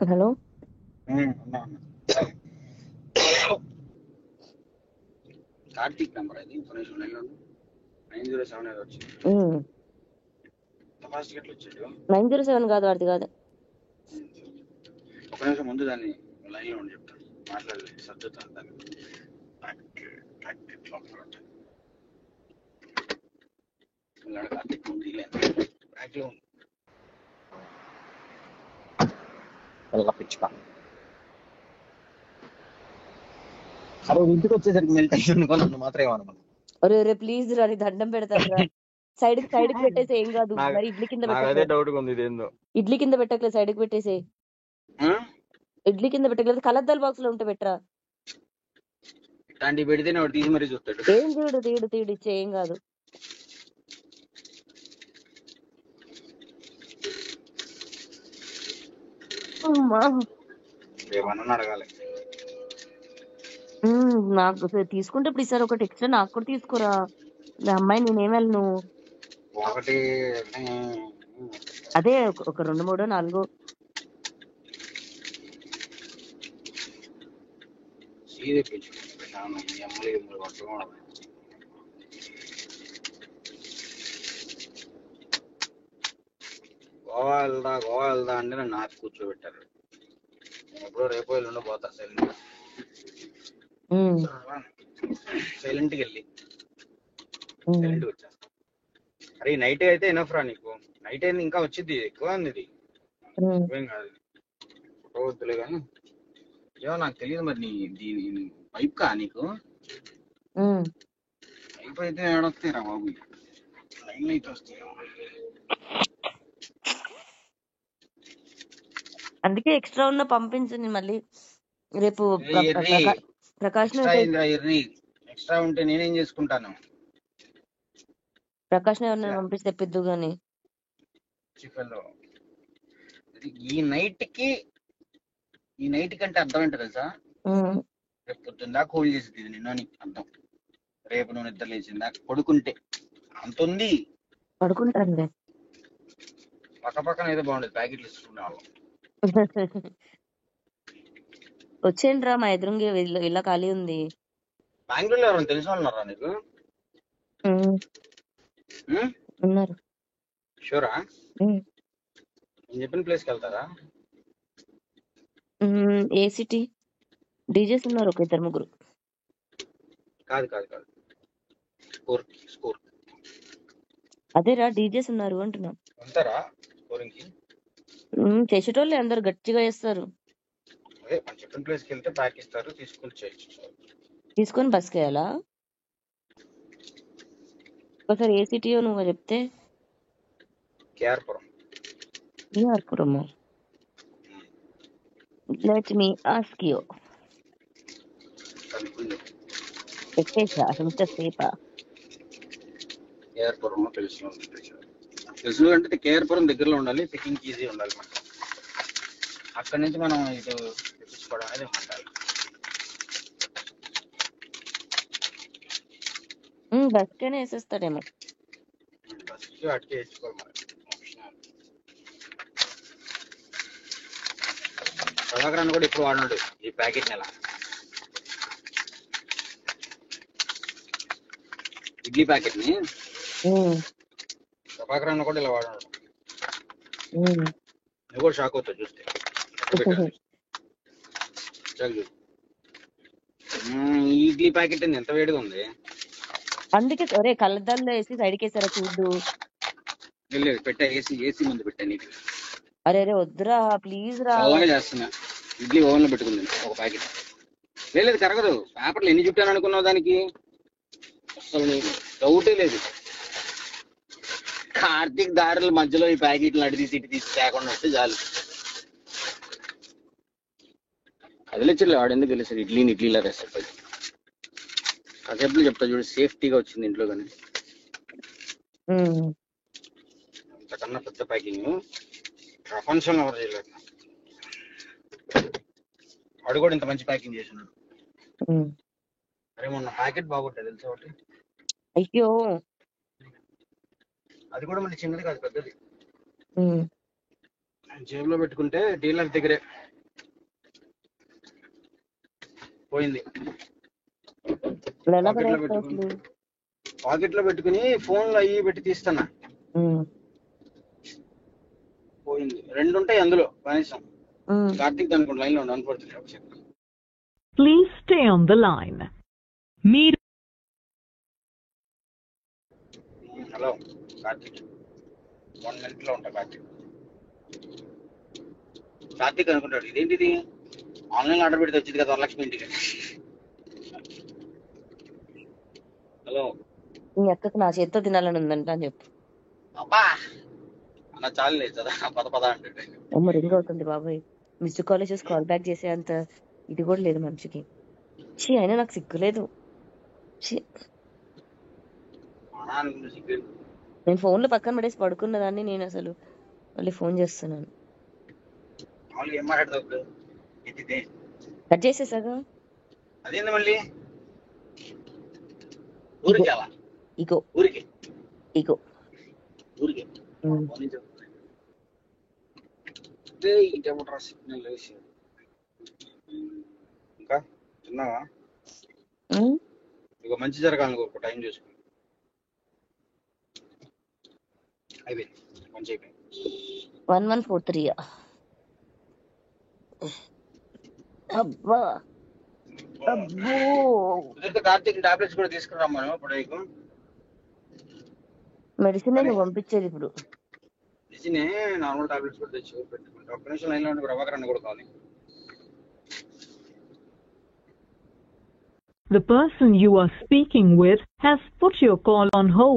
Hello. అన్నా అన్నా. Karthik number అది ఇన్ఫర్మేషన్ 907 ఏదో వచ్చింది. ఫాస్ట్ ఎట్లా వచ్చాడు? 907 కాదు, వాడిది కాదు. ఒక నిమిషం ముందు దాన్ని లైన్ లో ఉండి చెప్తాను. మాట్లాడలేదు సర్దుతాను దాన్ని. కార్తీక్ ముందు బ్యాక్ లో పిచ్చుక. అరే ఇంటికి వచ్చేసరికి మెల్టేషన్ నన్ను మాత్రం ఏమన్నా. ఒరే ఒరే ప్లీజ్ రా, నీ దండం పెడతాను రా. సైడ్ కి పెట్టేసి ఏం కాదు. మరి ఇడ్లీ కింద అదే డౌట్ ఉంది ఇదేందో. ఇడ్లీ కింద పెట్టకలేదు, సైడ్ కి పెట్టేసి. ఇడ్లీ కింద పెట్టకలేదు, కలద్దాల బాక్స్ లో ఉంటే పెట్టరా. ఇట్లాంటివి పెడితేనే వాడు తీసి మరీ చూస్తాడు. ఏం తీడు తీడు తీడు ఇచ్చే ఏం కాదు. ఏమన్నా అడగాలి. నాకు తీసుకుంటే ఇప్పుడు ఈసారి ఒకటి ఎక్స్ట్రా నాకు కూడా తీసుకురా. అమ్మాయి నేనేం వెళ్ళను. ఒకటి అదే ఒక 2, 3, 4. గోవా వెళ్దా అంటే నన్ను ఆపి కూర్చోబెట్టారు. నేను ఎప్పుడో రేపు వెళ్ళి పోతా సైలెంట్కి వెళ్ళి సైలెంట్కి వచ్చేస్తా. అరే నైట్ అయితే ఎనఫ్ రా నీకు. నైట్ అయితే ఇంకా వచ్చింది ఎక్కువ ఉంది. ఇది ఏం కాదు, ఫోటో వద్దులే కానీ. ఏమో నాకు తెలియదు మరి దీని పైప్ కా నీకు. పైప్ అయితే ఏడొస్తాయిరా బాబు, లైన్ అయితే వస్తాయి. అందుకే ఎక్స్ట్రా ఉన్న పంపించండి మళ్ళీ రేపు. ప్రకాష్ ఎక్స్ట్రా ఉంటే నేనేం చేసుకుంటాను. ప్రకాష్ ఎవరిని పంపిస్తే తెప్పిద్దు గాని. ఈ నైట్ కంటే అర్థం ఏంటో తెలుసా? రేపు పొద్దున్న దాకా హోల్డ్ చేసేది నిన్ను అని అర్థం. రేపు నువ్వు నిద్ర లేచిందా పడుకుంటే అంత ఉంది. పడుకుంటానులే. పక్కన ఏదో బాగుండేది, ప్యాకెట్లు ఇస్తుకునే వాళ్ళం. వచ్చేయండి రా, మా ఎదురుంగే ఇలా ఖాళీ ఉంది. బెంగళూరులో ఎవరైనా తెలిసిన వాళ్ళు ఉన్నారా నీకు? ఉన్నారు. షూరా? నేను చెప్పిన ప్లేస్కి వెళ్తారా? ఏ సిటీ? డీజేస్ ఉన్నారు ఒక 2, 3. కాదు స్కోర్. అదేరా డీజేస్ ఉన్నారు అంటున్నా. ఉంటారా స్కోరింగ్ కి? చేసేటోళ్ళే అందరు గట్టిగా చేస్తారు. అదే మనం చెప్పిన ప్లేస్కి వెళ్తే బ్యాక్ ఇస్తారు, తీసుకొని బస్కి వెళ్ళాలా? ఒకసారి ఏ సిటీయో నువ్వు చెప్తే. KR Puram. Let me ask you. పెట్టేసా ఇంతసేపా? కేఆర్పురం తెలుసు అంటే కేఆర్పురం దగ్గరలో ఉండాలి, పికింగ్ ఈజీ ఉండాలి మనకి. అక్కడి నుంచి మనం ఇటు తెప్పించుకోవడం అనేది ఉండాలి. బస్కైనా వేసేస్తాడేమో. బస్కి అటుకే వేసుకోవాలి మరి. ప్రభాకరాన్ని కూడా ఇప్పుడు వాడినాడు ఈ ప్యాకెట్ నెల. ఇడ్లీ ప్యాకెట్ ని ప్రభాకరాన్ని కూడా ఇలా వాడినాడు. నువ్వు కూడా షాక్ అవుతావు చూస్తే. ఈ ఇడ్లీ ప్యాకెట్ ఎంత వేడిగా ఉంది. అందుకే ఒరే కళ్ళద్దాల్లో వేసి సైడ్కి వేసారా చూడు. పెట్టా, ఏసీ ముందు పెట్టా నీకు. అరే వద్దురా ప్లీజ్ రా. అలాగే చేస్తున్నా. ఇడ్లీ ఓవెన్ లో పెట్టుకుంది ఒక ప్యాకెట్. లేదు కరగదు. పేపర్లు ఎన్ని చుట్టాను అనుకున్నావు దానికి? అసలు డౌటే లేదు. కార్తీక్ దారుల మధ్యలో ఈ ప్యాకెట్లు అడిగి తీసి తేకుండా వస్తే చాలు. కదిలించలే వాడు, ఎందుకు తెలిసాడు ఇడ్లీలా రెసిపీ. కాసేపు చెప్తా చూడు, సేఫ్టీగా వచ్చింది ఇంట్లో. కానీ అంతకన్నా పెద్ద ప్యాకింగ్ ప్రపంచంలో ఎవరు చేయలేదు. వాడు కూడా ఇంత మంచి ప్యాకింగ్ చేసినాడు. అరే మొన్న ప్యాకెట్ బాగుంటుంది తెలుసా ఒకటి? అయ్యో, అది కూడా మళ్ళీ చిన్నది కాదు, పెద్దది. జేబులో పెట్టుకుంటే డీలర్ దగ్గరే పోయింది. ఎలా పాకెట్ లో పడేస్తావు పెట్టుకుని అసలు? ఫోన్ లో అయ్యి పెట్టి తీస్తున్నా. ఉమ్, పోయింది. 2 ఉంటాయి అందులో కనీసం. ఉమ్. కార్తీక్ అనుకోండి లైన్ లో ఉండి అనుకోవచ్చు. Please stay on the line. మీరు హలో కార్తీక్, 1 minute లో ఉంటా. కార్తీక్ అనుకుంటాడు ఇదేంటిది ఆన్లైన్ ఆర్డర్ పెడితే వచ్చింది కదా వరలక్ష్మి ఇంటికి. హలో నీ అక్కకు నా చేత్తో తినాలని ఉందంట అని చెప్పు. అబ్బా అన్న చాలు లేదు కదా పద అంటే. అమ్మ రింగ్ అవుతుంది బాబాయ్. మిస్డ్ కాలేజెస్ కాల్ బ్యాక్ చేసే అంత ఇది కూడా లేదు మనిషికి. ఛీ, అయినా నాకు సిగ్గులేదు. ఛీ, నేను ఫోన్లో పక్కన పడేసి పడుకున్న దాన్ని నేను అసలు మళ్ళీ ఫోన్ చేస్తున్నాను. ఏం మాట్లాడతావు? కట్ చేసేసాగా. అదేంది మళ్ళీ ఊరికి ఇగో ఊరికి ఇగో ఊరికి సిగ్నల్ వేసి ఇంకా తిన్నావా? ఇక మంచి జరగాలి ఒక టైం చూసుకుని. అయిపోయింది, మంచి అయిపోయింది. 1143. అబ్బా అబ్బో, కార్తీక్ టాబ్లెట్స్ కూడా తీసుకురామ్మా ఇప్పుడు. మెడిసిన్ నువ్వు పంపించేది ఇప్పుడు. మెడిసిన్ నార్మల్ టాబ్లెట్స్ కూడా తెచ్చి పెట్టుకుంటా. ఒక్క నిమిషం లైన్ లో ఉండి ప్రభాకర్ అన్న కూడా కావాలి. The person you are speaking with has put your call on hold.